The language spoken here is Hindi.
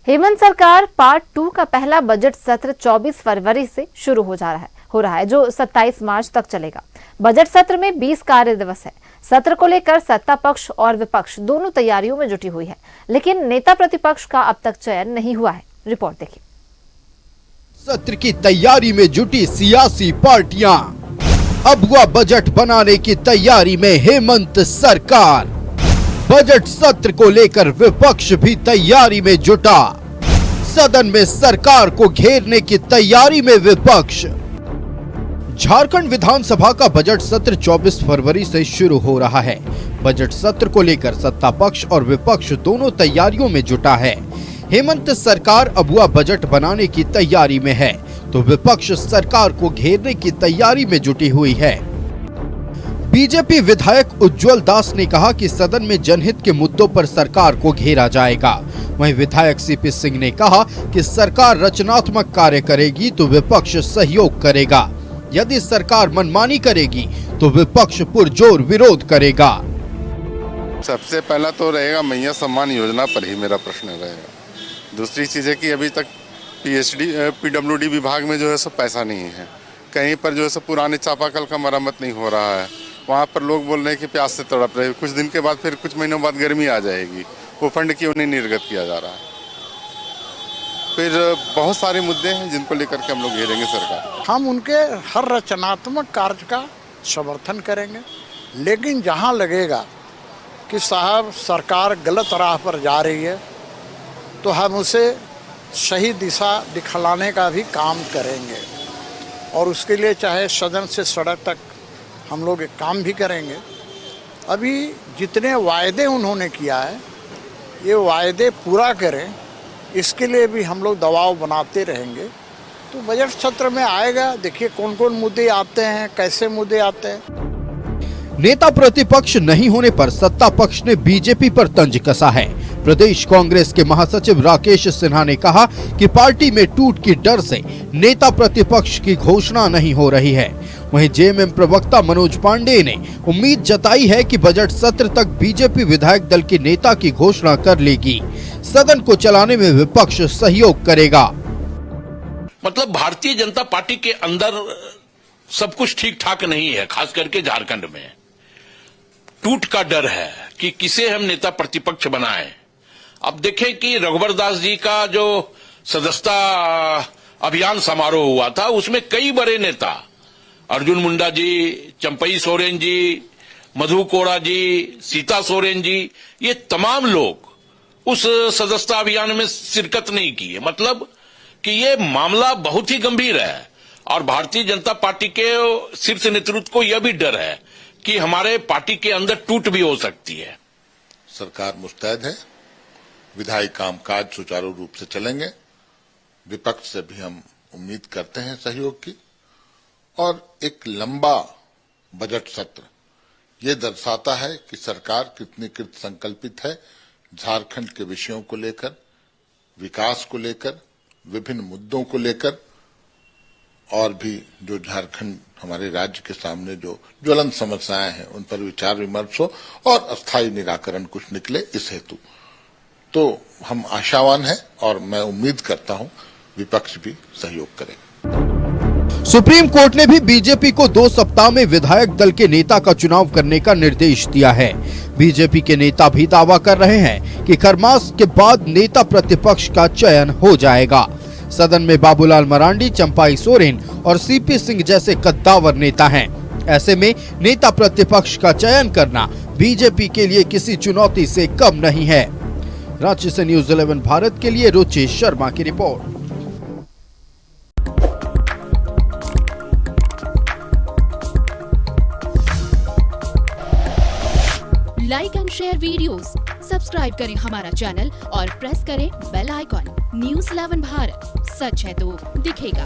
हेमंत सरकार पार्ट 2 का पहला बजट सत्र 24 फरवरी से शुरू हो रहा है जो 27 मार्च तक चलेगा। बजट सत्र में 20 कार्य दिवस है। सत्र को लेकर सत्ता पक्ष और विपक्ष दोनों तैयारियों में जुटी हुई है, लेकिन नेता प्रतिपक्ष का अब तक चयन नहीं हुआ है। रिपोर्ट देखिए। सत्र की तैयारी में जुटी सियासी पार्टियां, अब हुआ बजट बनाने की तैयारी में हेमंत सरकार। बजट सत्र को लेकर विपक्ष भी तैयारी में जुटा। सदन में सरकार को घेरने की तैयारी में विपक्ष। झारखंड विधानसभा का बजट सत्र 24 फरवरी से शुरू हो रहा है। बजट सत्र को लेकर सत्ता पक्ष और विपक्ष दोनों तैयारियों में जुटा है। हेमंत सरकार अब हुआ बजट बनाने की तैयारी में है, तो विपक्ष सरकार को घेरने की तैयारी में जुटी हुई है। बीजेपी विधायक उज्जवल दास ने कहा कि सदन में जनहित के मुद्दों पर सरकार को घेरा जाएगा। वहीं विधायक सीपी सिंह ने कहा कि सरकार रचनात्मक कार्य करेगी तो विपक्ष सहयोग करेगा। यदि सरकार मनमानी करेगी तो विपक्ष पुरजोर विरोध करेगा। सबसे पहला तो रहेगा मैया सम्मान योजना पर ही मेरा प्रश्न रहेगा। दूसरी चीज है कि अभी तक पीडब्ल्यूडी विभाग में जो है सो पैसा नहीं है। कहीं पर जो है सो पुराने चापाकल का मरम्मत नहीं हो रहा है। वहाँ पर लोग बोल रहे हैं कि प्यास से तड़प रहे। कुछ दिन के बाद फिर कुछ महीनों बाद गर्मी आ जाएगी, वो फंड क्यों नहीं निर्गत किया जा रहा है। फिर बहुत सारे मुद्दे हैं जिनको लेकर के हम लोग घेरेंगे सरकार। हम उनके हर रचनात्मक कार्य का समर्थन करेंगे, लेकिन जहाँ लगेगा कि साहब सरकार गलत राह पर जा रही है तो हम उसे सही दिशा दिखलाने का भी काम करेंगे, और उसके लिए चाहे सदन से सड़क तक हम लोग एक काम भी करेंगे। अभी जितने वायदे उन्होंने किया है ये वायदे पूरा करें, इसके लिए भी हम लोग दबाव बनाते रहेंगे। तो बजट सत्र में आएगा, देखिए कौन कौन मुद्दे आते हैं, कैसे मुद्दे आते हैं। नेता प्रतिपक्ष नहीं होने पर सत्ता पक्ष ने बीजेपी पर तंज कसा है। प्रदेश कांग्रेस के महासचिव राकेश सिन्हा ने कहा कि पार्टी में टूट की डर से नेता प्रतिपक्ष की घोषणा नहीं हो रही है। वहीं जेएमएम प्रवक्ता मनोज पांडे ने उम्मीद जताई है कि बजट सत्र तक बीजेपी विधायक दल के नेता की घोषणा कर लेगी। सदन को चलाने में विपक्ष सहयोग करेगा। मतलब भारतीय जनता पार्टी के अंदर सब कुछ ठीक ठाक नहीं है, खास करके झारखंड में टूट का डर है कि किसे हम नेता प्रतिपक्ष बनाएं। अब देखें कि रघुवर दास जी का जो सदस्यता अभियान समारोह हुआ था उसमें कई बड़े नेता, अर्जुन मुंडा जी, चंपई सोरेन जी, मधु कोड़ा जी, सीता सोरेन जी, ये तमाम लोग उस सदस्यता अभियान में शिरकत नहीं की है। मतलब कि ये मामला बहुत ही गंभीर है और भारतीय जनता पार्टी के शीर्ष नेतृत्व को यह भी डर है कि हमारे पार्टी के अंदर टूट भी हो सकती है। सरकार मुस्तैद है, विधायी कामकाज सुचारू रूप से चलेंगे। विपक्ष से भी हम उम्मीद करते हैं सहयोग की, और एक लंबा बजट सत्र ये दर्शाता है कि सरकार कितनी कृत संकल्पित है झारखंड के विषयों को लेकर, विकास को लेकर, विभिन्न मुद्दों को लेकर, और भी जो झारखंड हमारे राज्य के सामने जो ज्वलंत समस्याएं हैं उन पर विचार विमर्श हो और अस्थायी निराकरण कुछ निकले इस हेतु। तो हम आशावान हैं और मैं उम्मीद करता हूं विपक्ष भी सहयोग करेगा। सुप्रीम कोर्ट ने भी बीजेपी को 2 सप्ताह में विधायक दल के नेता का चुनाव करने का निर्देश दिया है। बीजेपी के नेता भी दावा कर रहे हैं कि खरमास के बाद नेता प्रतिपक्ष का चयन हो जाएगा। सदन में बाबूलाल मरांडी, चंपाई सोरेन और सीपी सिंह जैसे कद्दावर नेता हैं। ऐसे में नेता प्रतिपक्ष का चयन करना बीजेपी के लिए किसी चुनौती से कम नहीं है। रांची से न्यूज़ 11 भारत के लिए रुचि शर्मा की report. Like and share videos, subscribe करें हमारा चैनल और प्रेस करें बेल आइकॉन। न्यूज़ 11 भारत, सच है तो दिखेगा।